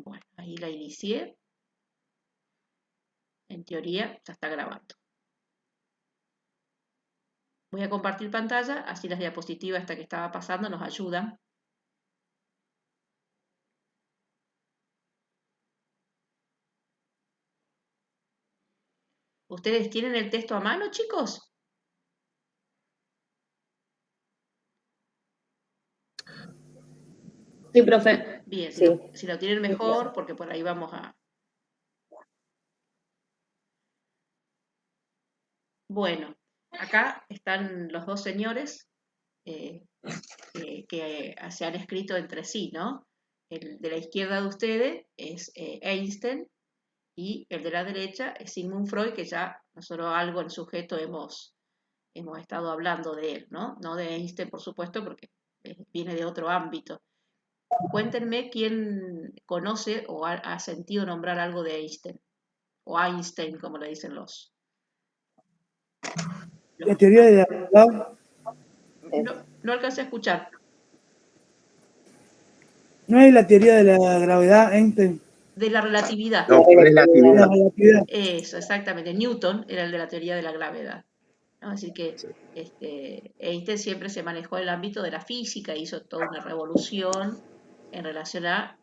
Bueno, ahí la inicié. En teoría ya está grabando. Voy a compartir pantalla, así las diapositivas hasta que estaba pasando nos ayudan. ¿Ustedes tienen el texto a mano, chicos? Sí, profe. Bien, Sí. si lo tienen mejor, porque por ahí vamos a... Bueno, acá están los dos señores eh, que se han escrito entre sí, ¿no? El de la izquierda de ustedes es Einstein y el de la derecha es Sigmund Freud, que ya nosotros algo en sujeto hemos estado hablando de él, ¿no? No de Einstein, por supuesto, porque viene de otro ámbito. Cuéntenme quién conoce o ha sentido nombrar algo de Einstein, o Einstein, como le dicen La teoría de la verdad. No alcancé a escuchar. ¿No es la teoría de la gravedad, Einstein? De la relatividad. No, relatividad. La relatividad. Eso, exactamente. Newton era el de la teoría de la gravedad, ¿no? Así que Einstein siempre se manejó en el ámbito de la física, hizo toda una revolución en relación a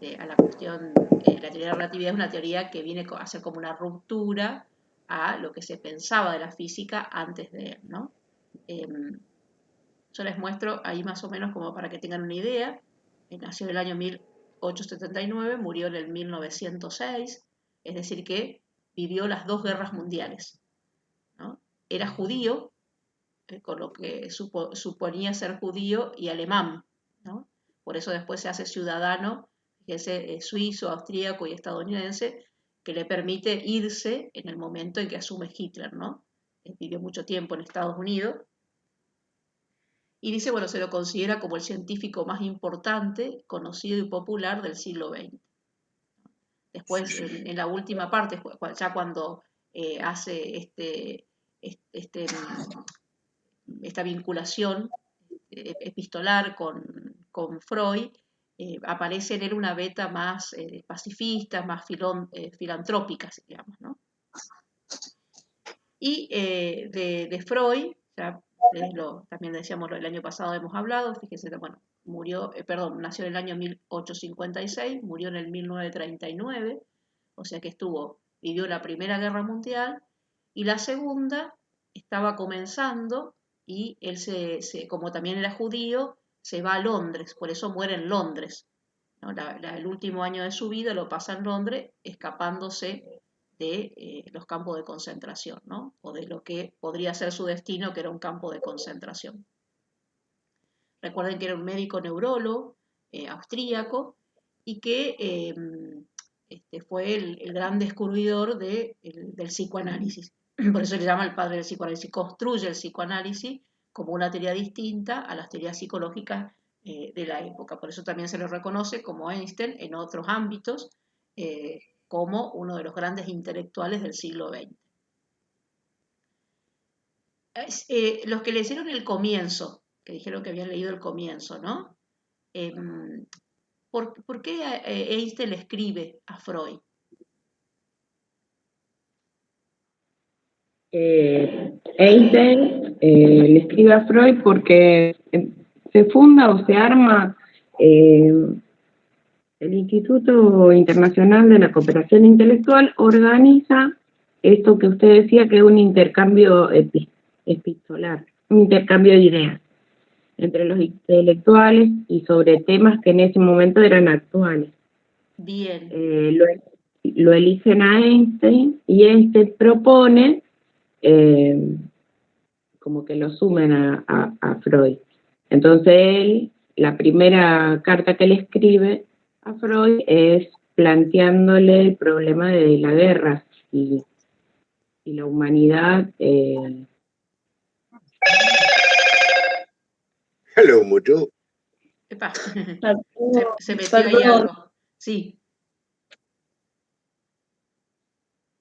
la cuestión, la teoría de la relatividad es una teoría que viene a ser como una ruptura a lo que se pensaba de la física antes de él, ¿no? Yo les muestro ahí más o menos como para que tengan una idea. Nació en el año 1879, murió en el 1906, es decir que vivió las dos guerras mundiales, ¿no? Era judío, con lo que suponía ser judío y alemán, ¿no? Por eso después se hace ciudadano, fíjense, suizo, austríaco y estadounidense, que le permite irse en el momento en que asume Hitler, ¿no? Vivió mucho tiempo en Estados Unidos y dice, bueno, se lo considera como el científico más importante, conocido y popular del siglo XX. Después, en la última parte, ya cuando hace esta vinculación epistolar con Freud, aparece en él una beta más pacifista, más filantrópica, digamos, ¿no? Y de Freud, ya también decíamos el año pasado hemos hablado, fíjense, bueno, nació en el año 1856, murió en el 1939, o sea que vivió la Primera Guerra Mundial y la Segunda estaba comenzando y él como también era judío, se va a Londres, por eso muere en Londres, ¿no? El último año de su vida lo pasa en Londres, escapándose de los campos de concentración, ¿no? O de lo que podría ser su destino, que era un campo de concentración. Recuerden que era un médico neurólogo austríaco y que fue el gran descubridor del psicoanálisis. Por eso le llama el padre del psicoanálisis. Construye el psicoanálisis como una teoría distinta a las teorías psicológicas de la época. Por eso también se lo reconoce como Einstein en otros ámbitos, como uno de los grandes intelectuales del siglo XX. Los que leyeron el comienzo, que dijeron que habían leído el comienzo, ¿no? ¿Por qué Einstein le escribe a Freud? Einstein le escribe a Freud porque se funda o se arma el Instituto Internacional de la Cooperación Intelectual, organiza esto que usted decía que es un intercambio epistolar, un intercambio de ideas entre los intelectuales y sobre temas que en ese momento eran actuales. Bien. Lo eligen a Einstein y Einstein propone como que lo sumen a Freud. Entonces él, la primera carta que le escribe a Freud es planteándole el problema de la guerra y la humanidad. Hello, mucho. Epa. Se metió ahí algo. Sí.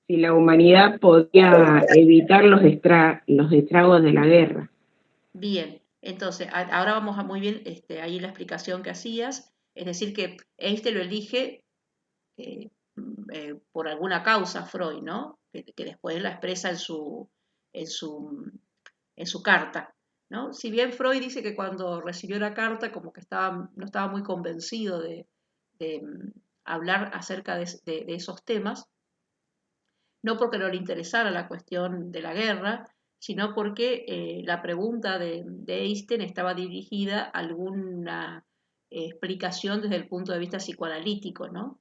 Si la humanidad podía evitar los estragos de la guerra. Bien, entonces, ahora vamos a muy bien ahí la explicación que hacías, es decir, que Einstein lo elige por alguna causa Freud, ¿no? Que después la expresa en su carta, ¿no? Si bien Freud dice que cuando recibió la carta como que no estaba muy convencido de hablar acerca de esos temas, no porque no le interesara la cuestión de la guerra, sino porque la pregunta de Einstein estaba dirigida a alguna explicación desde el punto de vista psicoanalítico, ¿no?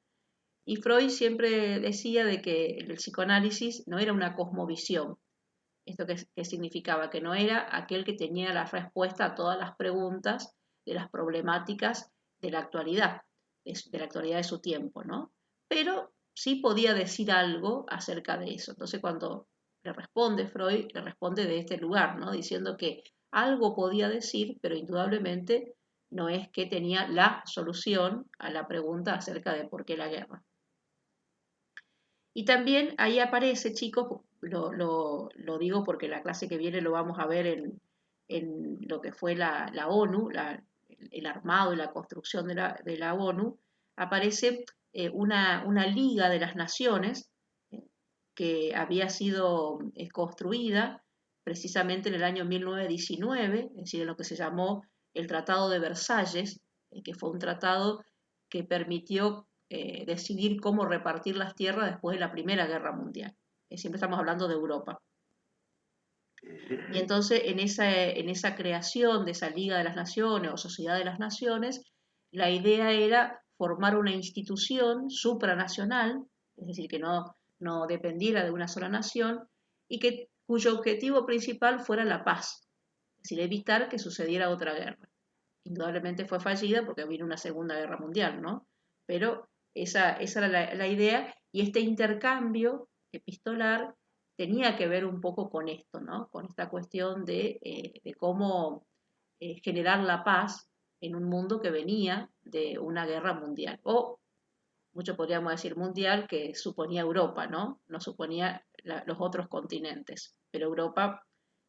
Y Freud siempre decía de que el psicoanálisis no era una cosmovisión. ¿Esto qué significaba? Que no era aquel que tenía la respuesta a todas las preguntas de las problemáticas de la actualidad, de la actualidad de su tiempo, ¿no? Pero sí podía decir algo acerca de eso. Entonces cuando le responde Freud, le responde de este lugar, ¿no? Diciendo que algo podía decir, pero indudablemente no es que tenía la solución a la pregunta acerca de por qué la guerra. Y también ahí aparece, chicos, lo digo porque la clase que viene lo vamos a ver en lo que fue la ONU, el armado y la construcción de la ONU, aparece una Liga de las Naciones que había sido construida precisamente en el año 1919, es decir, en lo que se llamó el Tratado de Versalles, que fue un tratado que permitió decidir cómo repartir las tierras después de la Primera Guerra Mundial. Siempre estamos hablando de Europa. Y entonces en esa creación de esa Liga de las Naciones o Sociedad de las Naciones, la idea era formar una institución supranacional, es decir, que no dependiera de una sola nación, y cuyo objetivo principal fuera la paz, es decir, evitar que sucediera otra guerra. Indudablemente fue fallida porque vino una Segunda Guerra Mundial, ¿no? Pero esa era la idea, y este intercambio epistolar tenía que ver un poco con esto, ¿no? Con esta cuestión de cómo generar la paz en un mundo que venía de una guerra mundial, o mucho podríamos decir mundial, que suponía Europa, ¿no? No suponía los otros continentes, pero Europa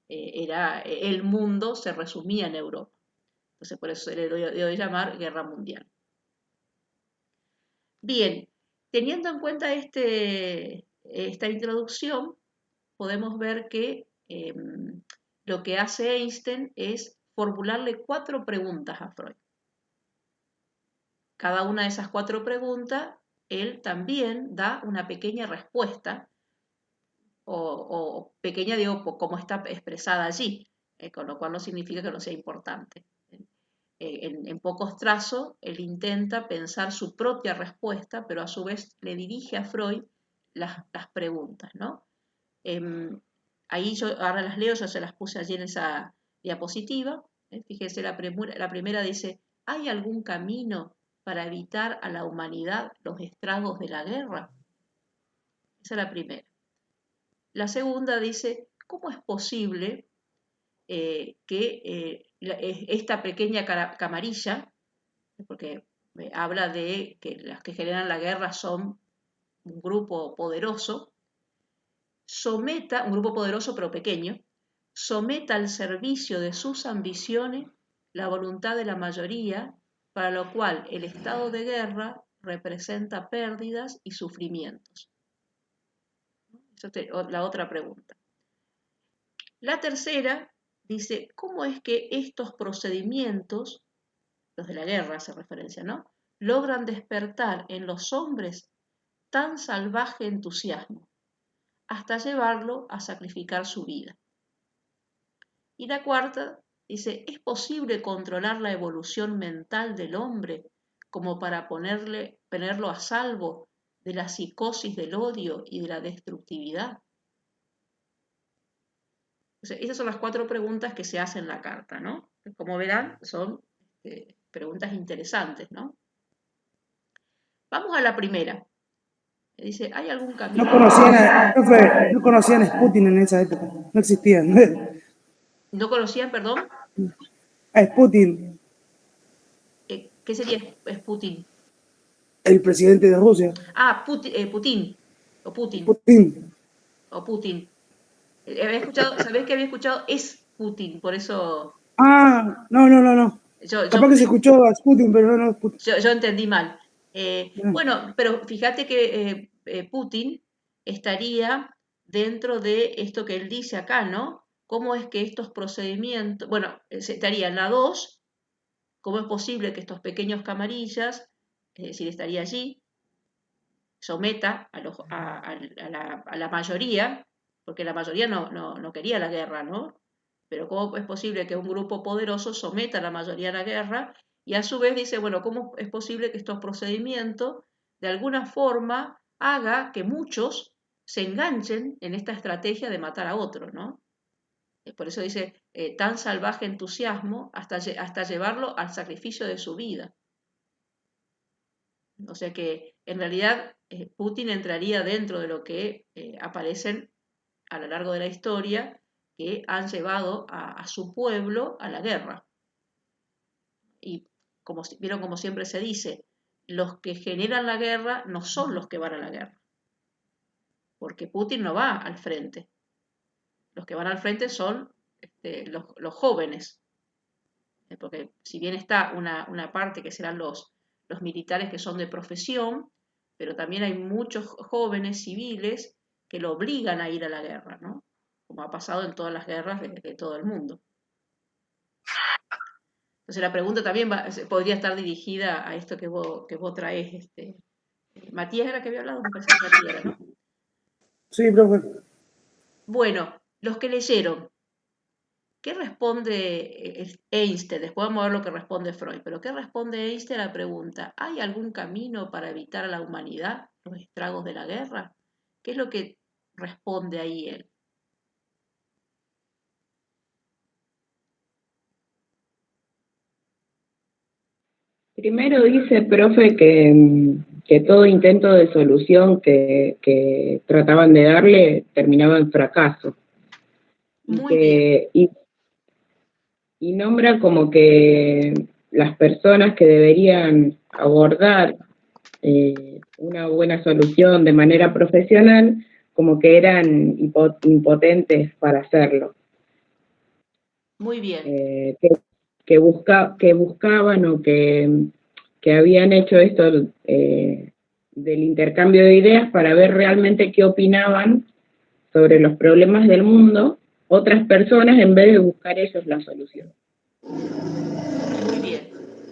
era, el mundo se resumía en Europa. Entonces por eso se le dio de llamar guerra mundial. Bien, teniendo en cuenta esta introducción, podemos ver que lo que hace Einstein es formularle 4 preguntas a Freud. Cada una de esas 4 preguntas, él también da una pequeña respuesta, o pequeña, digo, como está expresada allí, con lo cual no significa que no sea importante. En pocos trazos, él intenta pensar su propia respuesta, pero a su vez le dirige a Freud las preguntas, ¿no? Ahí yo ahora las leo, yo se las puse allí en esa diapositiva. Fíjense, la primera dice: ¿hay algún camino para evitar a la humanidad los estragos de la guerra? Esa es la primera. La segunda dice: ¿cómo es posible que esta pequeña camarilla, porque habla de que las que generan la guerra son un grupo poderoso, un grupo poderoso pero pequeño, someta al servicio de sus ambiciones la voluntad de la mayoría, para lo cual el estado de guerra representa pérdidas y sufrimientos? Esa es la otra pregunta. La tercera dice: ¿cómo es que estos procedimientos, los de la guerra hace referencia, ¿no?, logran despertar en los hombres tan salvaje entusiasmo, hasta llevarlo a sacrificar su vida? Y la cuarta dice: ¿es posible controlar la evolución mental del hombre como para ponerlo a salvo de la psicosis del odio y de la destructividad? Esas son las 4 preguntas que se hacen en la carta, ¿no? Como verán, son preguntas interesantes, ¿no? Vamos a la primera. Dice: ¿hay algún camino? No conocían a Putin en esa época, no existían. ¿No conocían, perdón? A Putin, ¿Qué sería Putin? el presidente de Rusia. Ah, Putin. O Putin. Putin. O Putin. ¿Sabés que había escuchado? Es Putin, por eso. Ah, no. Capaz que se escuchó a Putin, pero no es Putin. Yo entendí mal. Bueno, pero fíjate que Putin estaría dentro de esto que él dice acá, ¿no? ¿Cómo es que estos procedimientos, bueno, estaría en la 2, cómo es posible que estos pequeños camarillas, es decir, estaría allí, someta a la mayoría, porque la mayoría no quería la guerra, ¿no? Pero ¿cómo es posible que un grupo poderoso someta a la mayoría a la guerra? Y a su vez dice, bueno, ¿cómo es posible que estos procedimientos de alguna forma haga que muchos se enganchen en esta estrategia de matar a otro, ¿no? Por eso dice, tan salvaje entusiasmo hasta llevarlo al sacrificio de su vida. O sea que en realidad Putin entraría dentro de lo que aparecen a lo largo de la historia que han llevado a su pueblo a la guerra. Y vieron como siempre se dice, los que generan la guerra no son los que van a la guerra, porque Putin no va al frente. Los que van al frente son los jóvenes, porque si bien está una parte que serán los militares que son de profesión, pero también hay muchos jóvenes civiles que lo obligan a ir a la guerra, ¿no? Como ha pasado en todas las guerras de todo el mundo. Entonces la pregunta también podría estar dirigida a esto que vos traes. Matías era que había hablado, me parece que Matías era, ¿no? Sí, profe. Bueno, los que leyeron, ¿qué responde Einstein? Después vamos a ver lo que responde Freud, pero ¿qué responde Einstein a la pregunta? ¿Hay algún camino para evitar a la humanidad los estragos de la guerra? ¿Qué es lo que responde ahí él? Primero dice, profe, que todo intento de solución que trataban de darle terminaba en fracaso. Muy bien. Y nombra como que las personas que deberían abordar una buena solución de manera profesional, como que eran impotentes para hacerlo. Muy bien. Que buscaban o que habían hecho esto del intercambio de ideas para ver realmente qué opinaban sobre los problemas del mundo otras personas en vez de buscar ellos la solución. Muy bien.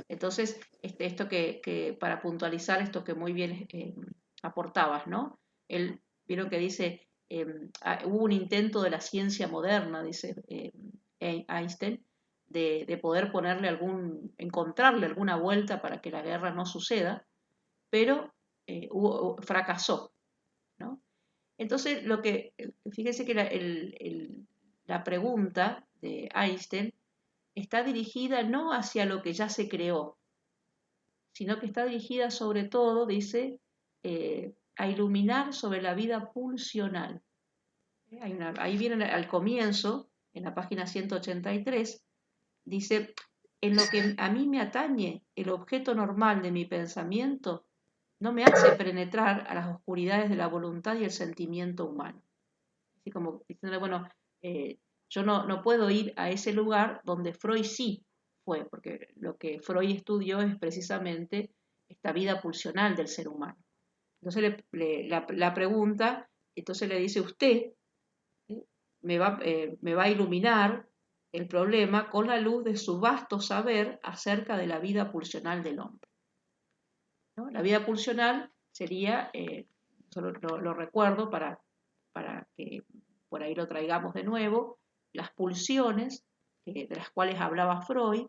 Entonces, esto que para puntualizar esto que muy bien aportabas, ¿no? Vieron que dice, hubo un intento de la ciencia moderna, dice Einstein, de poder encontrarle alguna vuelta para que la guerra no suceda, pero fracasó, ¿no? Entonces, fíjese que la pregunta de Einstein está dirigida no hacia lo que ya se creó, sino que está dirigida sobre todo, dice, a iluminar sobre la vida pulsional. Ahí viene al comienzo, en la página 183, dice, en lo que a mí me atañe, el objeto normal de mi pensamiento no me hace penetrar a las oscuridades de la voluntad y el sentimiento humano. Así como diciéndole, bueno, yo no puedo ir a ese lugar donde Freud sí fue, porque lo que Freud estudió es precisamente esta vida pulsional del ser humano. Entonces la pregunta, entonces le dice, usted me va a iluminar el problema con la luz de su vasto saber acerca de la vida pulsional del hombre, ¿no? La vida pulsional sería, solo lo recuerdo para que por ahí lo traigamos de nuevo, las pulsiones de las cuales hablaba Freud.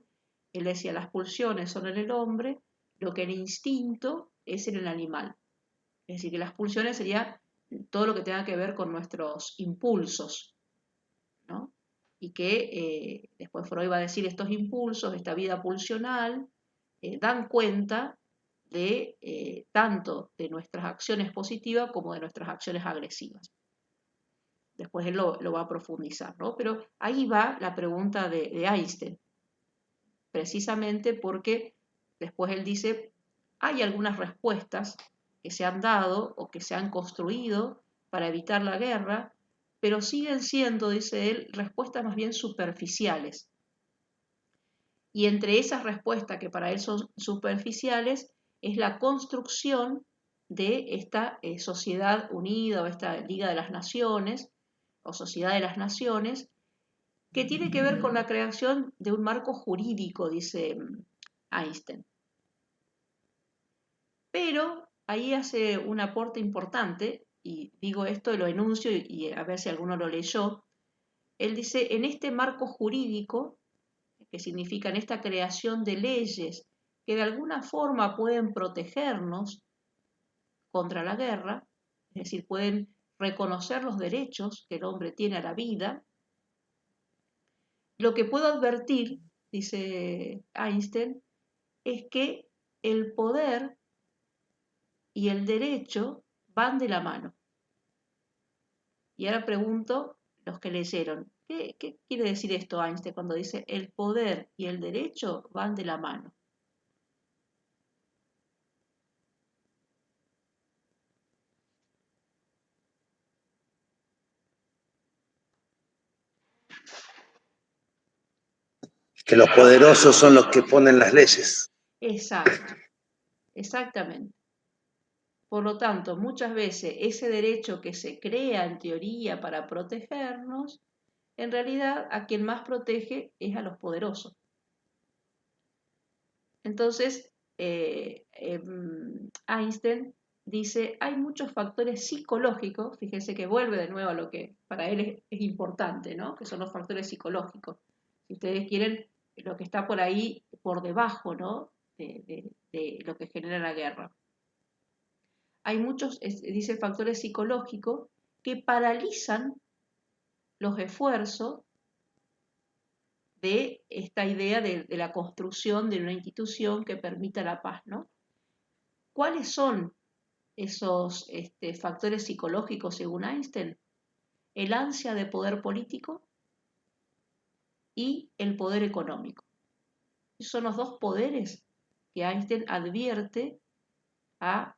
Él decía, las pulsiones son en el hombre lo que el instinto es en el animal. Es decir, que las pulsiones sería todo lo que tenga que ver con nuestros impulsos, ¿no? Y que después Freud va a decir, estos impulsos, esta vida pulsional, dan cuenta de tanto de nuestras acciones positivas como de nuestras acciones agresivas. Después él lo va a profundizar, ¿no? Pero ahí va la pregunta de Einstein, precisamente porque después él dice, hay algunas respuestas que se han dado o que se han construido para evitar la guerra, pero siguen siendo, dice él, respuestas más bien superficiales. Y entre esas respuestas que para él son superficiales es la construcción de esta sociedad unida o esta Liga de las Naciones o Sociedad de las Naciones, que tiene que ver con la creación de un marco jurídico, dice Einstein. Pero ahí hace un aporte importante, y digo esto y lo enuncio y a ver si alguno lo leyó. Él dice, en este marco jurídico, que significa en esta creación de leyes que de alguna forma pueden protegernos contra la guerra, es decir, pueden reconocer los derechos que el hombre tiene a la vida, lo que puedo advertir, dice Einstein, es que el poder y el derecho van de la mano. Y ahora pregunto, los que leyeron, ¿qué quiere decir esto Einstein cuando dice el poder y el derecho van de la mano? Que los poderosos son los que ponen las leyes. Exacto, exactamente. Por lo tanto, muchas veces ese derecho que se crea en teoría para protegernos, en realidad a quien más protege es a los poderosos. Entonces, Einstein dice, hay muchos factores psicológicos, fíjense que vuelve de nuevo a lo que para él es importante, ¿no? Que son los factores psicológicos. Si ustedes quieren, lo que está por ahí, por debajo, ¿no? de lo que genera la guerra. Hay muchos, dice, factores psicológicos que paralizan los esfuerzos de esta idea de la construcción de una institución que permita la paz, ¿no? ¿Cuáles son esos factores psicológicos según Einstein? El ansia de poder político y el poder económico. Esos son los dos poderes que Einstein advierte a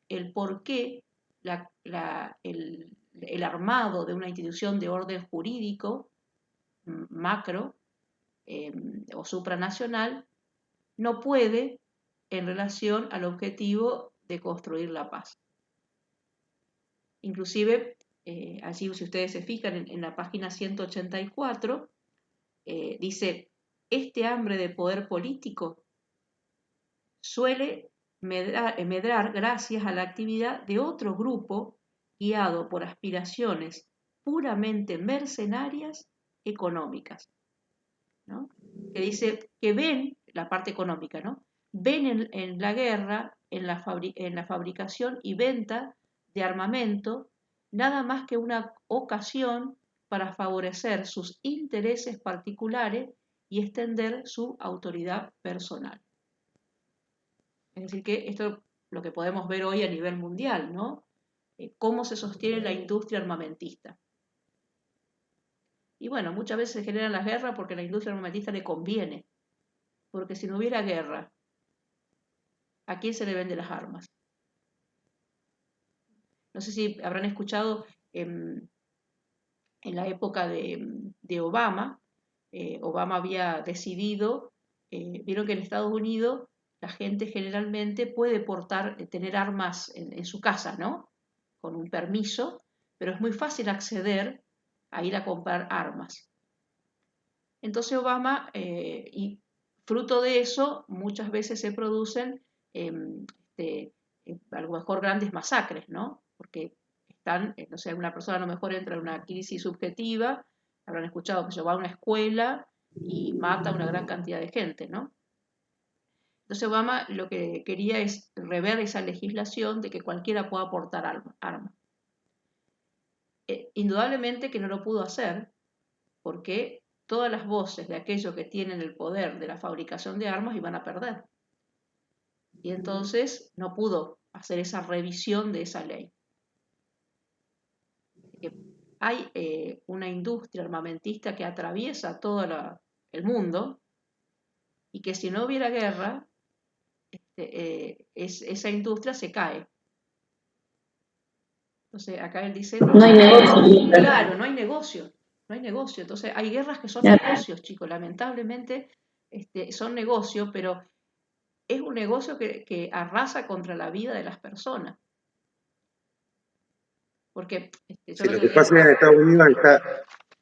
el por qué el armado de una institución de orden jurídico macro o supranacional no puede en relación al objetivo de construir la paz. Inclusive, allí si ustedes se fijan en la página 184, dice, este hambre de poder político suele medrar gracias a la actividad de otro grupo guiado por aspiraciones puramente mercenarias económicas, ¿no? Que dice que ven, la parte económica, ¿no? Ven en la guerra, en la fabricación y venta de armamento, nada más que una ocasión para favorecer sus intereses particulares y extender su autoridad personal. Es decir, que esto es lo que podemos ver hoy a nivel mundial, ¿no? Cómo se sostiene la industria armamentista. Y bueno, muchas veces se generan las guerras porque a la industria armamentista le conviene. Porque si no hubiera guerra, ¿a quién se le venden las armas? No sé si habrán escuchado en la época de Obama, Obama había decidido, vieron que en Estados Unidos la gente generalmente puede tener armas en su casa, ¿no? Con un permiso, pero es muy fácil acceder a ir a comprar armas. Entonces Obama, y fruto de eso, muchas veces se producen a lo mejor grandes masacres, ¿no? Porque están, no sé, una persona a lo mejor entra en una crisis subjetiva, habrán escuchado que se va a una escuela y mata a una gran cantidad de gente, ¿no? Entonces Obama lo que quería es rever esa legislación de que cualquiera pueda portar armas. Indudablemente que no lo pudo hacer porque todas las voces de aquellos que tienen el poder de la fabricación de armas iban a perder. Y entonces no pudo hacer esa revisión de esa ley. Hay una industria armamentista que atraviesa todo el mundo y que si no hubiera guerra, esa industria se cae. Entonces acá él dice, No hay negocio. claro, no hay negocio. No hay negocio. Entonces hay guerras que son negocios, chicos. Lamentablemente son negocios, pero es un negocio que arrasa contra la vida de las personas. Porque yo Si lo lo que que pasa en Estados Unidos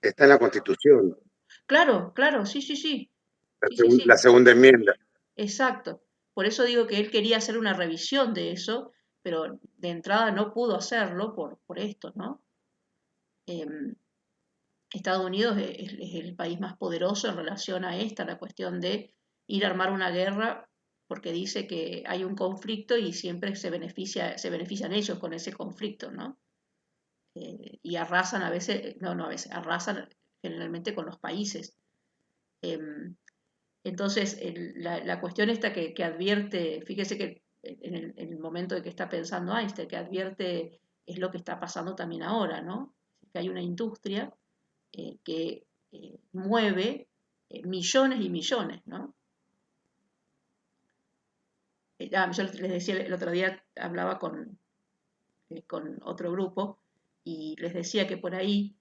está en la Constitución, Claro, claro, sí, sí, sí. la, Sí, sí, la sí. segunda enmienda. Exacto. Por eso digo que él quería hacer una revisión de eso, pero de entrada no pudo hacerlo por esto, ¿no? Em, Estados Unidos es el país más poderoso en relación a la cuestión de ir a armar una guerra, porque dice que hay un conflicto y siempre se benefician ellos con ese conflicto, ¿no? Y arrasan a veces, no a veces, arrasan generalmente con los países. Em, Entonces, la cuestión esta que advierte, fíjese que en el momento de que está pensando Einstein, que advierte es lo que está pasando también ahora, ¿no? Que hay una industria que mueve millones y millones, ¿no? Yo les decía el otro día, hablaba con otro grupo y les decía que por ahí,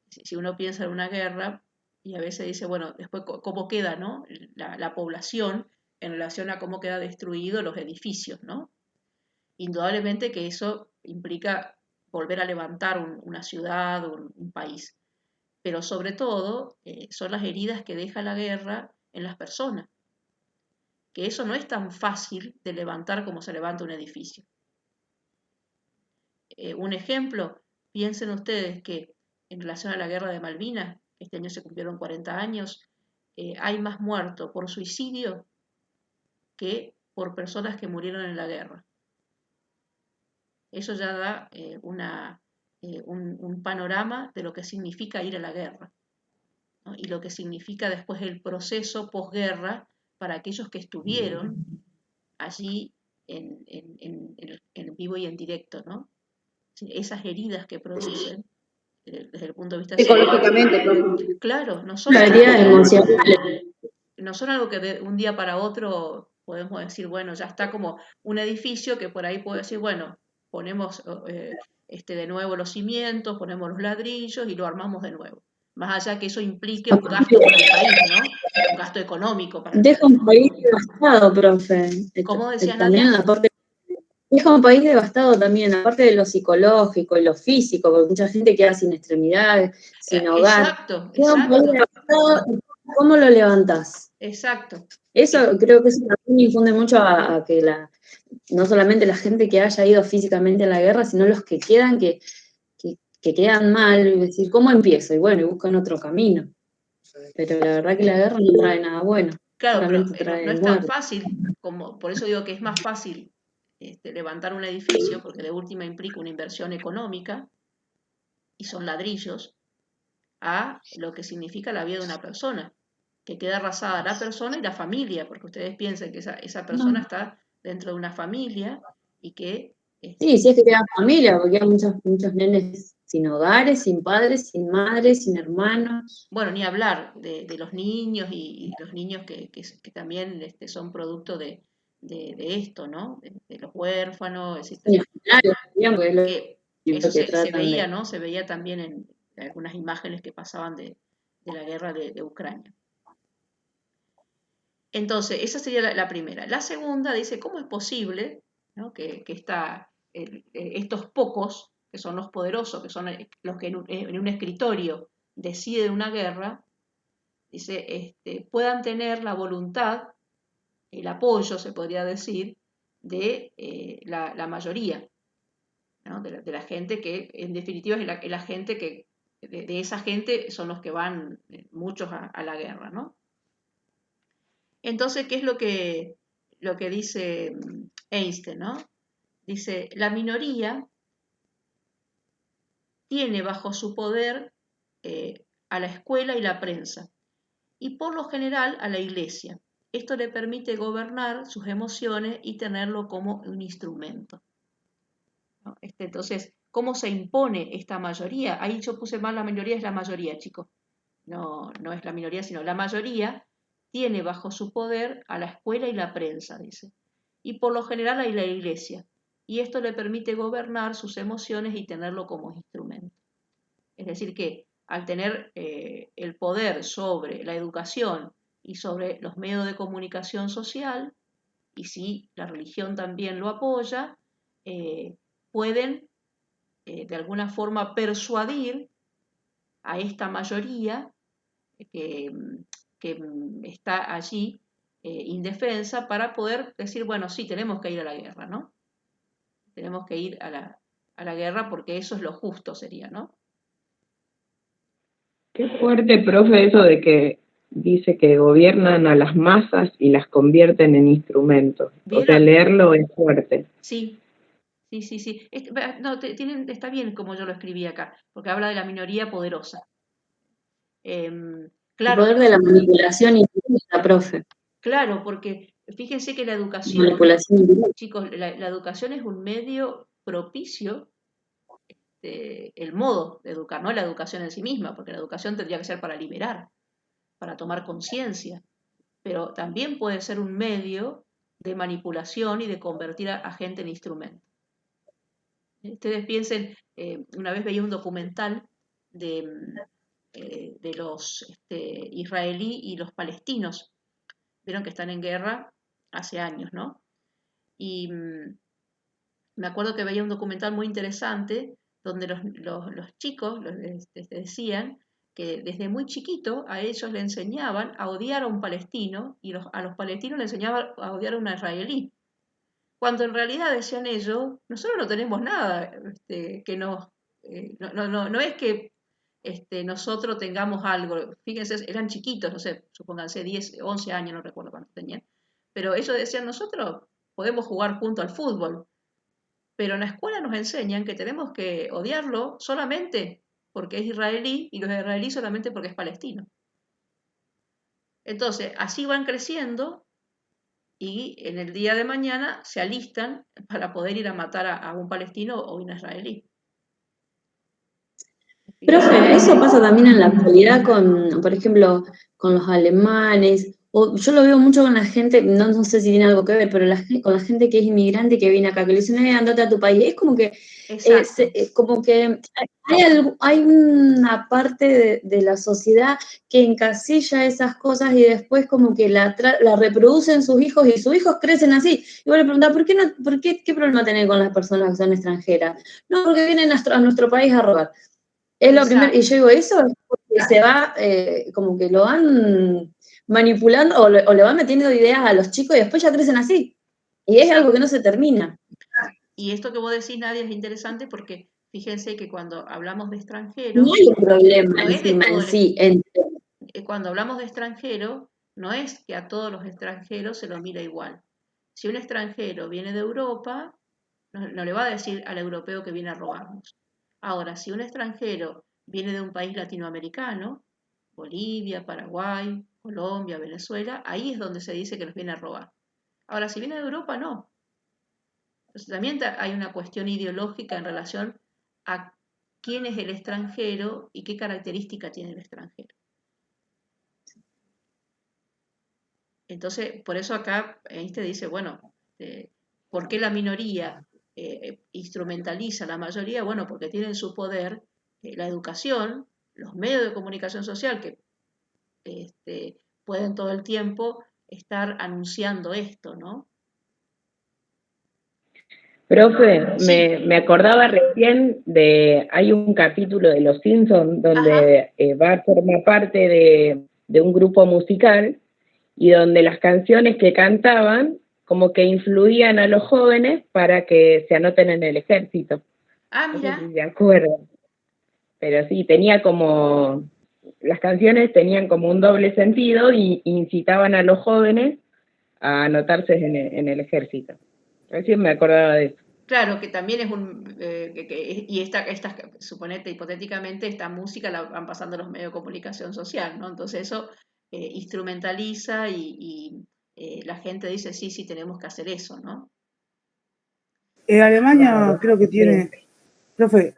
si uno piensa en una guerra, y a veces dice, bueno, después cómo queda, ¿no? La población en relación a cómo quedan destruidos los edificios, ¿no? Indudablemente que eso implica volver a levantar una ciudad o un país, pero sobre todo son las heridas que deja la guerra en las personas, que eso no es tan fácil de levantar como se levanta un edificio. Un ejemplo, piensen ustedes que en relación a la guerra de Malvinas, este año se cumplieron 40 años, hay más muertos por suicidio que por personas que murieron en la guerra. Eso ya da un panorama de lo que significa ir a la guerra, ¿no? Y lo que significa después el proceso posguerra para aquellos que estuvieron allí en vivo y en directo, ¿no? Esas heridas que producen desde el punto de vista Psicológicamente, psicológico. profe. Claro, La herida emocional. no son algo que de un día para otro podemos decir, bueno, ya está como un edificio que por ahí puede decir, bueno, ponemos de nuevo los cimientos, ponemos los ladrillos y lo armamos de nuevo. Más allá que eso implique un gasto para el país, ¿no? Un gasto económico para el Deja país. un país devastado, profe. ¿Cómo decías, También Nadia? aparte, deja un país devastado también, aparte de lo psicológico y lo físico, porque mucha gente queda sin extremidades, sin hogar. Exacto, Queda un país exacto, devastado, ¿cómo lo levantás? exacto. Eso creo que eso también infunde mucho a que no solamente la gente que haya ido físicamente a la guerra, sino los que quedan, que quedan mal, y decir, ¿cómo empiezo? Y bueno, y buscan otro camino. Pero la verdad que la guerra no trae nada bueno, Claro, pero solamente no trae es tan muerte. fácil como, por eso digo que es más fácil levantar un edificio, porque de última implica una inversión económica, y son ladrillos, a lo que significa la vida de una persona, que queda arrasada la persona y la familia, porque ustedes piensen que esa persona está dentro de una familia y que, Sí, si es que quedan familia, porque hay muchos nenes sin hogares, sin padres, sin madres, sin hermanos. bueno, ni hablar de los niños y los niños que también son producto de esto, ¿no? De los huérfanos, Ni funcionarios también, porque que es eso lo que se tratan veía, de... ¿no? Se veía también en algunas imágenes que pasaban de la guerra de Ucrania. Entonces, esa sería la primera. La segunda dice, ¿cómo es posible, ¿no? que estos pocos, que son los poderosos, que son los que en un escritorio deciden una guerra, dice, puedan tener la voluntad, el apoyo, se podría decir, de la mayoría, ¿no? De la gente que, en definitiva, es la gente que, de esa gente son los que van muchos a la guerra, ¿no? Entonces, ¿qué es lo que dice Einstein, ¿no? Dice, la minoría tiene bajo su poder a la escuela y la prensa, y por lo general a la iglesia. Esto le permite gobernar sus emociones y tenerlo como un instrumento, ¿no? Entonces, ¿cómo se impone esta mayoría? Ahí yo puse mal, la mayoría es la mayoría, chicos. No, no es la minoría, sino la mayoría tiene bajo su poder a la escuela y la prensa, dice, y por lo general a la iglesia, y esto le permite gobernar sus emociones y tenerlo como instrumento. Es decir, que al tener el poder sobre la educación y sobre los medios de comunicación social, y si la religión también lo apoya, pueden de alguna forma persuadir a esta mayoría que, que está allí indefensa para poder decir, bueno, sí, tenemos que ir a la guerra, ¿no? Tenemos que ir a la guerra porque eso es lo justo, sería, ¿no? Qué fuerte, profe, eso de que dice que gobiernan a las masas y las convierten en instrumentos. O sea, ¿Vieron? leerlo es fuerte. Sí, sí. No, está bien como yo lo escribí acá, porque habla de la minoría poderosa. El Claro, poder de la manipulación indirecta, profe. claro, porque fíjense que la educación, Manipulación indirecta. chicos, la educación es un medio propicio, el modo de educar, no la educación en sí misma, porque la educación tendría que ser para liberar, para tomar conciencia, pero también puede ser un medio de manipulación y de convertir a gente en instrumento. Ustedes piensen, una vez veía un documental de los israelí y los palestinos. Vieron que están en guerra hace años, ¿no? Y me acuerdo que veía un documental muy interesante donde los chicos decían que desde muy chiquito a ellos le enseñaban a odiar a un palestino y a los palestinos le enseñaban a odiar a un israelí. Cuando en realidad, decían ellos, nosotros no tenemos nada que nos... no es que nosotros tengamos algo, fíjense, eran chiquitos, no sé, supónganse 10, 11 años, no recuerdo cuánto tenían, pero ellos decían, nosotros podemos jugar junto al fútbol, pero en la escuela nos enseñan que tenemos que odiarlo solamente porque es israelí y los israelíes solamente porque es palestino. Entonces, así van creciendo y en el día de mañana se alistan para poder ir a matar a un palestino o un israelí. Profe, eso pasa también en la actualidad con, por ejemplo, con los alemanes, o yo lo veo mucho con la gente, no sé si tiene algo que ver, pero con la gente que es inmigrante que viene acá, que le dicen, andate a tu país, es como que, Exacto. como que hay una parte de la sociedad que encasilla esas cosas y después como que la reproducen sus hijos y sus hijos crecen así. Y vos le preguntás, ¿qué problema tenés con las personas que son extranjeras? No, porque vienen a nuestro país a robar. Es lo primero, y yo digo, eso es porque se va, como que lo van manipulando o le van metiendo ideas a los chicos y después ya crecen así. Y es algo que no se termina. Y esto que vos decís, Nadia, es interesante porque fíjense que cuando hablamos de No extranjero, hay un problema no es de encima todo en sí. cuando hablamos de extranjero, no es que a todos los extranjeros se lo mira igual. Si un extranjero viene de Europa, no le va a decir al europeo que viene a robarnos. Ahora, si un extranjero viene de un país latinoamericano, Bolivia, Paraguay, Colombia, Venezuela, ahí es donde se dice que nos viene a robar. Ahora, si viene de Europa, no. Entonces, también hay una cuestión ideológica en relación a quién es el extranjero y qué característica tiene el extranjero. Entonces, por eso acá Einstein dice, bueno, ¿por qué la minoría instrumentaliza a la mayoría? Bueno, porque tienen su poder la educación, los medios de comunicación social que pueden todo el tiempo estar anunciando esto, ¿no? Profe, Sí, me acordaba recién hay un capítulo de Los Simpsons ajá, donde Bart forma parte de un grupo musical y donde las canciones que cantaban como que influían a los jóvenes para que se anoten en el ejército. No sé mira, si se acuerdan, pero sí, las canciones tenían como un doble sentido y incitaban a los jóvenes a anotarse en el ejército. Recién me acordaba de eso. claro que también es y suponete hipotéticamente, esta música la van pasando los medios de comunicación social, ¿no? Entonces eso instrumentaliza y la gente dice, sí, sí, tenemos que hacer eso, ¿no? Alemania creo que Sí. tiene, profe,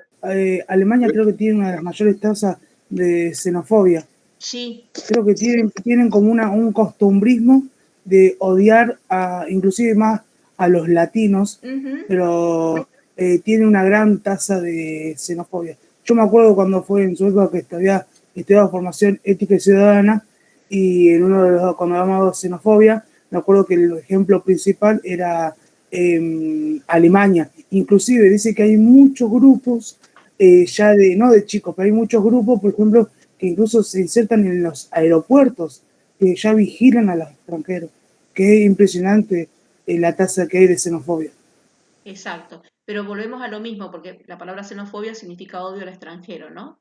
Alemania creo que tiene una de las mayores tasas de xenofobia. Sí, Creo que tienen como un costumbrismo de odiar inclusive más a los latinos, ujú, pero tiene una gran tasa de xenofobia. Yo me acuerdo cuando fue en su época que estudiaba formación ética y ciudadana, y en uno de los, cuando hablamos de xenofobia, Me acuerdo que el ejemplo principal era Alemania. Inclusive dice que hay muchos grupos, ya no de chicos, pero hay muchos grupos, por ejemplo, que incluso se insertan en los aeropuertos, que ya vigilan a los extranjeros. Que es impresionante la tasa que hay de xenofobia. Exacto. Pero volvemos a lo mismo, porque la palabra xenofobia significa odio al extranjero, ¿no?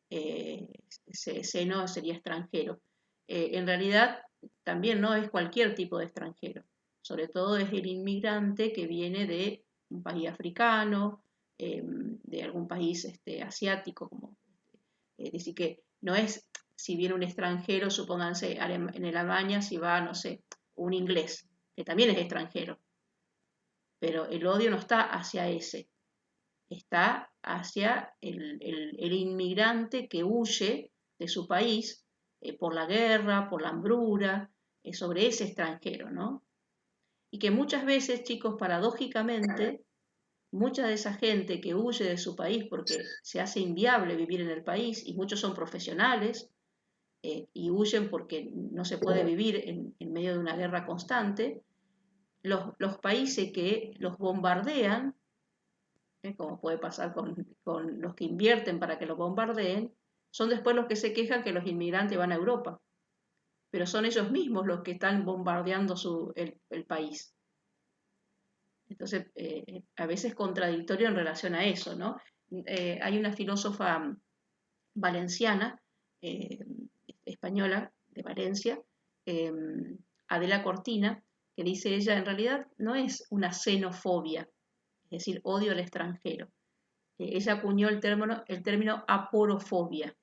Eh, Seno sería extranjero. En realidad, también no es cualquier tipo de extranjero. Sobre todo es el inmigrante que viene de un país africano, de algún país asiático, como decir que no es si viene un extranjero, supónganse en Alemania, si va, no sé, un inglés, que también es extranjero, pero el odio no está hacia ese, está hacia el inmigrante que huye de su país por la guerra, por la hambruna, sobre ese extranjero, ¿no? Y que muchas veces, chicos, paradójicamente, mucha de esa gente que huye de su país porque se hace inviable vivir en el país, y muchos son profesionales, y huyen porque no se puede vivir en medio de una guerra constante, los países que los bombardean, como puede pasar con los que invierten para que los bombardeen, son después los que se quejan que los inmigrantes van a Europa, pero son ellos mismos los que están bombardeando el país. Entonces, a veces es contradictorio en relación a eso, ¿no? Hay una filósofa valenciana, eh, española, de Valencia, eh, Adela Cortina, que dice ella, en realidad no es una xenofobia, es decir, odio al extranjero. Ella acuñó el término aporofobia.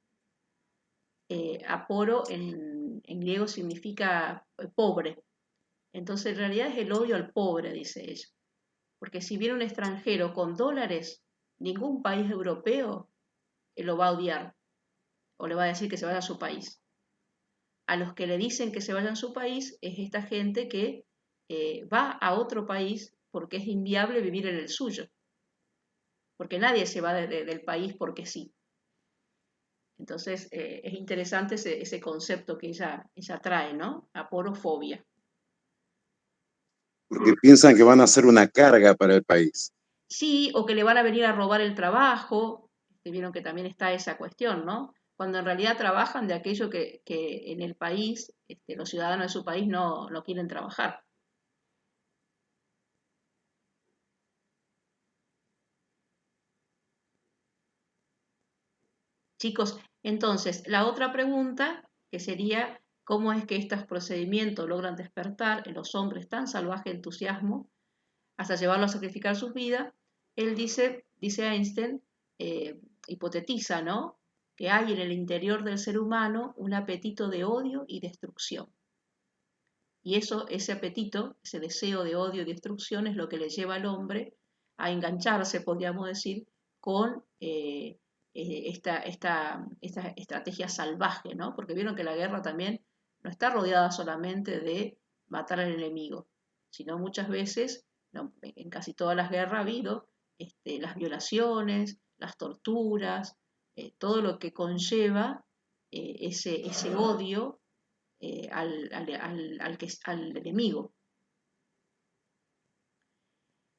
Aporo en griego significa pobre. Entonces, en realidad es el odio al pobre, dice ella. Porque si viene un extranjero con dólares, ningún país europeo lo va a odiar o le va a decir que se vaya a su país. A los que le dicen que se vaya a su país es esta gente que va a otro país porque es inviable vivir en el suyo. Porque nadie se va del país porque sí. Entonces es interesante ese concepto que ella trae, ¿no? Aporofobia. Porque piensan que van a ser una carga para el país. Sí, o que le van a venir a robar el trabajo, vieron que también está esa cuestión, ¿no? Cuando en realidad trabajan de aquello que en el país, los ciudadanos de su país no quieren trabajar. Chicos, entonces, la otra pregunta, que sería, ¿cómo es que estos procedimientos logran despertar en los hombres tan salvaje entusiasmo hasta llevarlo a sacrificar sus vidas? Él dice Einstein, hipotetiza, ¿no? Que hay en el interior del ser humano un apetito de odio y destrucción. Y ese apetito, ese deseo de odio y destrucción es lo que le lleva al hombre a engancharse, podríamos decir, con esta estrategia salvaje, ¿no? Porque vieron que la guerra también no está rodeada solamente de matar al enemigo, sino muchas veces, no, en casi todas las guerras ha habido las violaciones, las torturas, todo lo que conlleva ese odio al enemigo.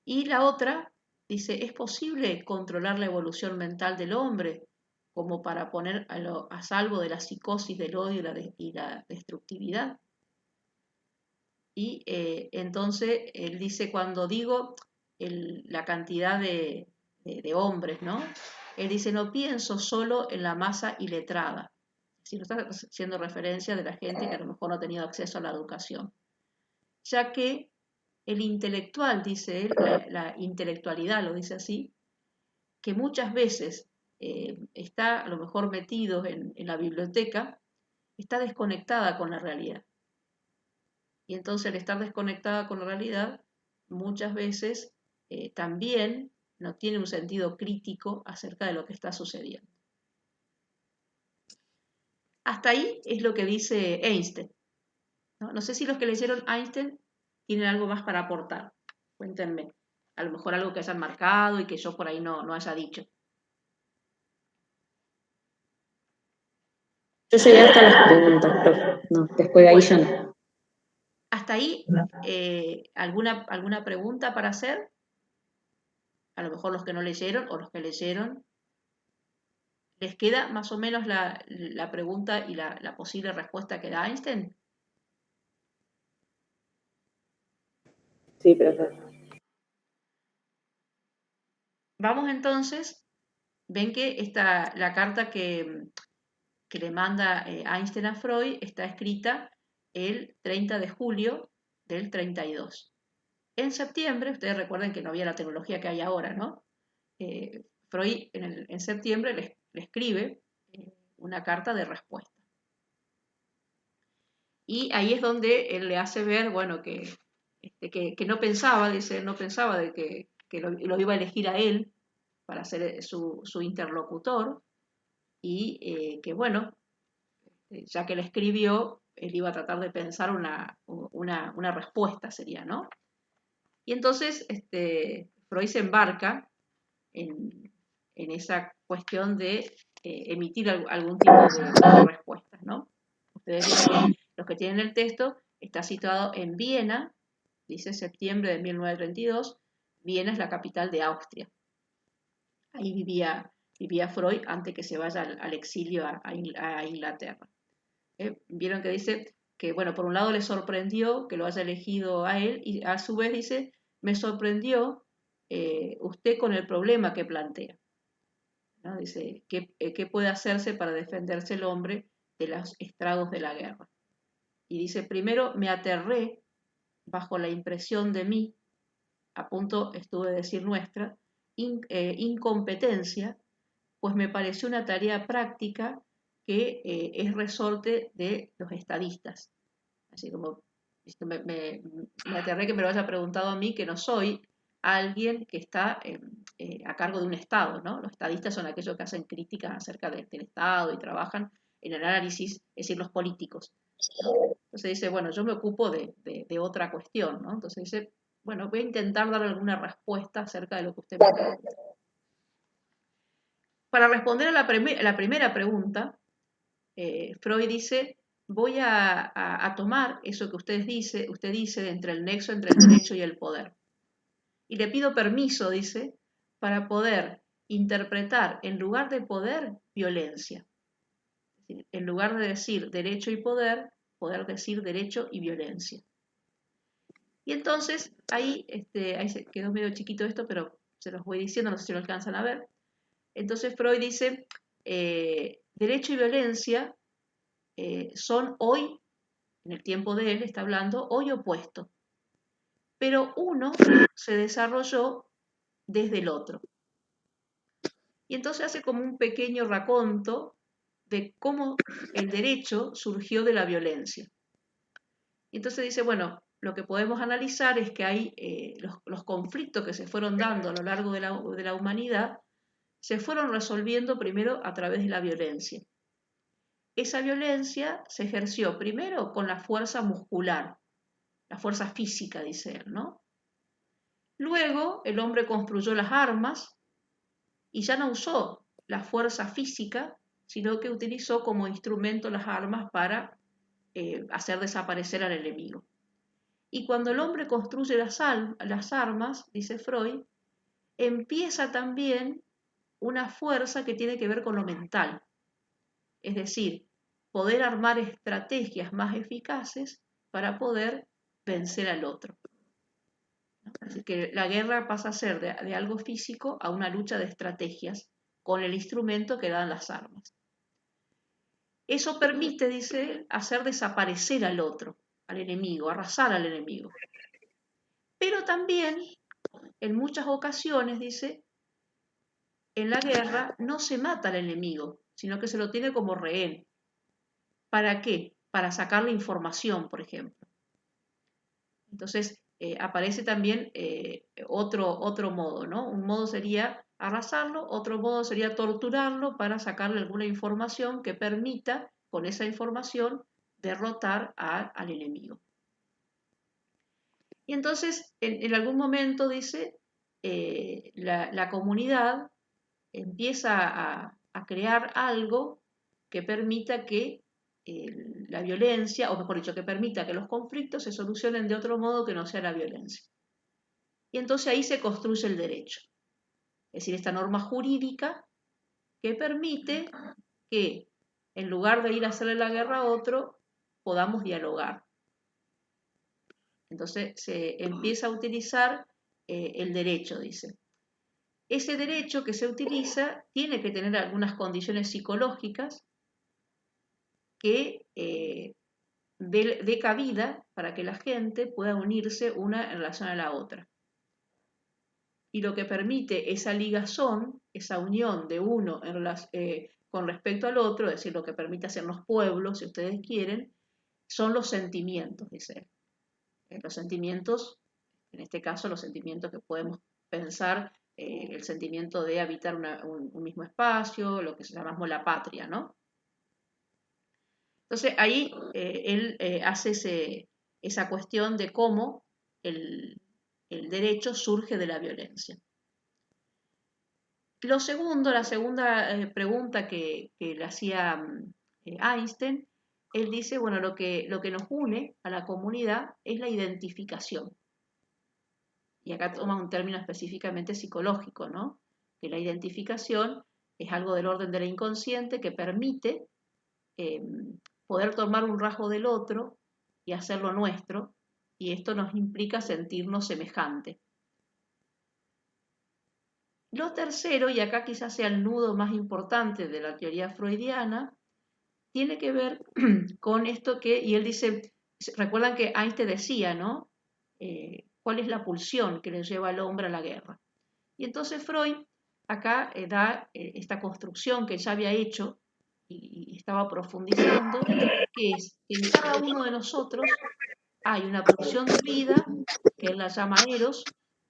Y la otra dice, ¿es posible controlar la evolución mental del hombre como para poner a salvo de la psicosis del odio y la destructividad? Y entonces él dice, cuando digo la cantidad de hombres, ¿no? Él dice, no pienso solo en la masa iletrada, si no está haciendo referencia de la gente que a lo mejor no ha tenido acceso a la educación, ya que el intelectual, dice él, la intelectualidad lo dice así, que muchas veces está a lo mejor metido en la biblioteca, está desconectada con la realidad. Y entonces al estar desconectada con la realidad, muchas veces también no tiene un sentido crítico acerca de lo que está sucediendo. Hasta ahí es lo que dice Einstein. No sé si los que leyeron Einstein tienen algo más para aportar. Cuéntenme. A lo mejor algo que hayan marcado y que yo por ahí no haya dicho. Yo llegué hasta las preguntas, profe. No, después de ahí Bueno, ya no. Hasta ahí, ¿alguna pregunta para hacer? A lo mejor los que no leyeron o los que leyeron. ¿Les queda más o menos la pregunta y la posible respuesta que da Einstein? Sí, profesor. Vamos entonces, ven que la carta que le manda Einstein a Freud está escrita el 30 de julio del 32. En septiembre, ustedes recuerden que no había la tecnología que hay ahora, ¿no? Freud en septiembre le escribe una carta de respuesta. Y ahí es donde él le hace ver, bueno, que no pensaba, dice, no pensaba de que lo iba a elegir a él para ser su interlocutor y que, bueno, ya que le escribió, él iba a tratar de pensar una respuesta, sería, ¿no? Y entonces Freud se embarca en esa cuestión de emitir algún tipo de respuestas, ¿no? Ustedes dicen, los que tienen el texto, está situado en Viena, dice septiembre de 1932, Viena es la capital de Austria. Ahí vivía Freud antes que se vaya al exilio a Inglaterra. Vieron que dice que, bueno, por un lado le sorprendió que lo haya elegido a él y a su vez dice, me sorprendió usted con el problema que plantea, ¿no? Dice, ¿qué puede hacerse para defenderse el hombre de los estragos de la guerra? Y dice, primero me aterré bajo la impresión de mí, a punto estuve de decir nuestra, incompetencia, pues me pareció una tarea práctica que es resorte de los estadistas. Así como me aterré que me lo haya preguntado a mí, que no soy alguien que está a cargo de un Estado, ¿no? Los estadistas son aquellos que hacen críticas acerca del Estado y trabajan en el análisis, es decir, los políticos, ¿no? Entonces dice, bueno, yo me ocupo de otra cuestión, ¿no? Entonces dice, bueno, voy a intentar dar alguna respuesta acerca de lo que usted me pregunta. Para responder a la primera pregunta, Freud dice, voy a tomar eso que usted dice entre el nexo entre el derecho y el poder. Y le pido permiso, dice, para poder interpretar en lugar de poder, violencia. Es decir, en lugar de decir derecho y poder decir derecho y violencia. Y entonces, ahí se quedó medio chiquito esto, pero se los voy diciendo, no sé si lo alcanzan a ver. Entonces Freud dice, derecho y violencia son hoy, en el tiempo de él está hablando, hoy opuestos. Pero uno se desarrolló desde el otro. Y entonces hace como un pequeño raconto de cómo el derecho surgió de la violencia. Y entonces dice, bueno, lo que podemos analizar es que hay los conflictos que se fueron dando a lo largo de la humanidad se fueron resolviendo primero a través de la violencia. Esa violencia se ejerció primero con la fuerza muscular, la fuerza física, dice él, ¿no? Luego el hombre construyó las armas y ya no usó la fuerza física, sino que utilizó como instrumento las armas para hacer desaparecer al enemigo. Y cuando el hombre construye las armas, dice Freud, empieza también una fuerza que tiene que ver con lo mental. Es decir, poder armar estrategias más eficaces para poder vencer al otro. Así que la guerra pasa a ser de algo físico a una lucha de estrategias con el instrumento que dan las armas. Eso permite, dice, hacer desaparecer al otro, al enemigo, arrasar al enemigo. Pero también, en muchas ocasiones, dice, en la guerra no se mata al enemigo, sino que se lo tiene como rehén. ¿Para qué? Para sacarle información, por ejemplo. Entonces, aparece también otro modo, ¿no? Un modo sería arrasarlo, otro modo sería torturarlo para sacarle alguna información que permita, con esa información, derrotar al enemigo. Y entonces, en algún momento, dice, la comunidad empieza a crear algo que permita que la violencia, o mejor dicho, que permita que los conflictos se solucionen de otro modo que no sea la violencia. Y entonces ahí se construye el derecho. Es decir, esta norma jurídica que permite que en lugar de ir a hacerle la guerra a otro, podamos dialogar. Entonces se empieza a utilizar el derecho, dice. Ese derecho que se utiliza tiene que tener algunas condiciones psicológicas que dé cabida para que la gente pueda unirse una en relación a la otra. Y lo que permite esa ligazón, esa unión de uno con respecto al otro, es decir, lo que permite hacer los pueblos, si ustedes quieren, son los sentimientos, dice él. Los sentimientos, en este caso los sentimientos que podemos pensar, el sentimiento de habitar un mismo espacio, lo que llamamos la patria, ¿no? Entonces ahí él hace esa cuestión de cómo el derecho surge de la violencia. La segunda pregunta que le hacía Einstein, él dice, bueno, lo que nos une a la comunidad es la identificación. Y acá toma un término específicamente psicológico, ¿no? Que la identificación es algo del orden de la inconsciente que permite poder tomar un rasgo del otro y hacerlo nuestro, y esto nos implica sentirnos semejantes. Lo tercero, y acá quizás sea el nudo más importante de la teoría freudiana, tiene que ver con esto y él dice, recuerdan que Einstein decía, ¿no? ¿Cuál es la pulsión que le lleva al hombre a la guerra? Y entonces Freud acá da esta construcción que ya había hecho y estaba profundizando, que es que en cada uno de nosotros hay una pulsión de vida, que él la llama eros,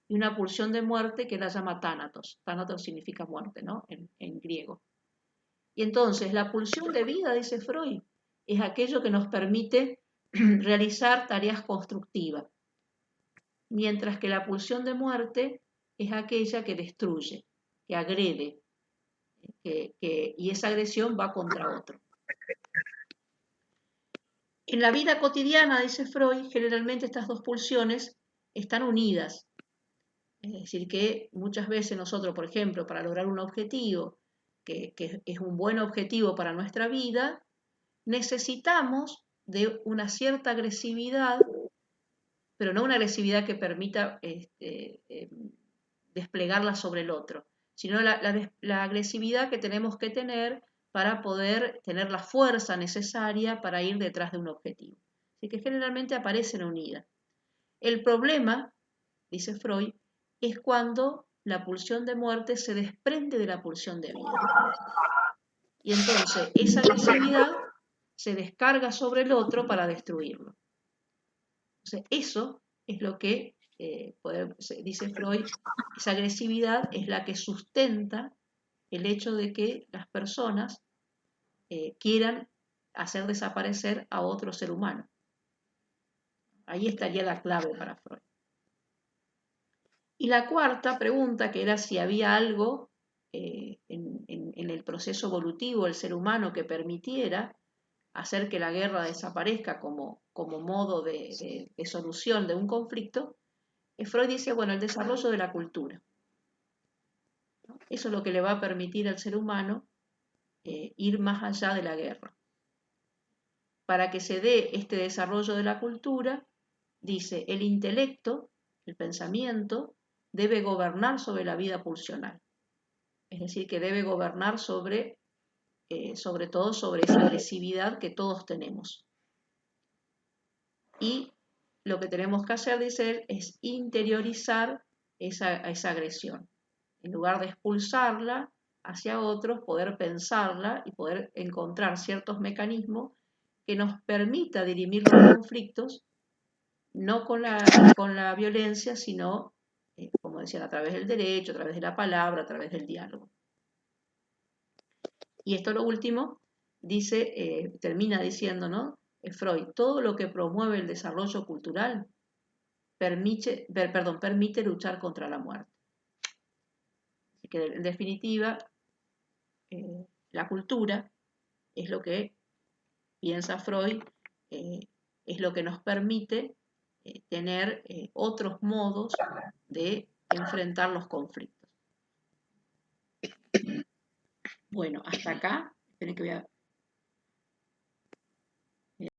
y una pulsión de muerte, que él la llama tánatos. Tánatos significa muerte, ¿no? En griego. Y entonces la pulsión de vida, dice Freud, es aquello que nos permite realizar tareas constructivas, mientras que la pulsión de muerte es aquella que destruye, que agrede, y esa agresión va contra otro. En la vida cotidiana, dice Freud, generalmente estas dos pulsiones están unidas. Es decir, que muchas veces nosotros, por ejemplo, para lograr un objetivo, que es un buen objetivo para nuestra vida, necesitamos de una cierta agresividad, pero no una agresividad que permita desplegarla sobre el otro, sino la agresividad que tenemos que tener para poder tener la fuerza necesaria para ir detrás de un objetivo. Así que generalmente aparecen unidas. El problema, dice Freud, es cuando la pulsión de muerte se desprende de la pulsión de vida. Y entonces esa agresividad se descarga sobre el otro para destruirlo. Entonces eso es lo que, dice Freud, esa agresividad es la que sustenta el hecho de que las personas quieran hacer desaparecer a otro ser humano. Ahí estaría la clave para Freud. Y la cuarta pregunta, que era si había algo en el proceso evolutivo del ser humano que permitiera hacer que la guerra desaparezca como modo de solución de un conflicto, Freud dice, bueno, el desarrollo de la cultura. Eso es lo que le va a permitir al ser humano ir más allá de la guerra. Para que se dé este desarrollo de la cultura, dice, el intelecto, el pensamiento, debe gobernar sobre la vida pulsional. Es decir, que debe gobernar sobre todo sobre esa agresividad que todos tenemos. Y lo que tenemos que hacer, dice él, es interiorizar esa agresión. En lugar de expulsarla hacia otros, poder pensarla y poder encontrar ciertos mecanismos que nos permita dirimir los conflictos, no con la violencia, sino, como decían, a través del derecho, a través de la palabra, a través del diálogo. Y esto lo último, dice, termina diciendo, ¿no? Freud, todo lo que promueve el desarrollo cultural permite luchar contra la muerte. Así que, en definitiva, la cultura es lo que piensa Freud, es lo que nos permite tener otros modos de enfrentar los conflictos. Bueno, hasta acá, esperen que voy a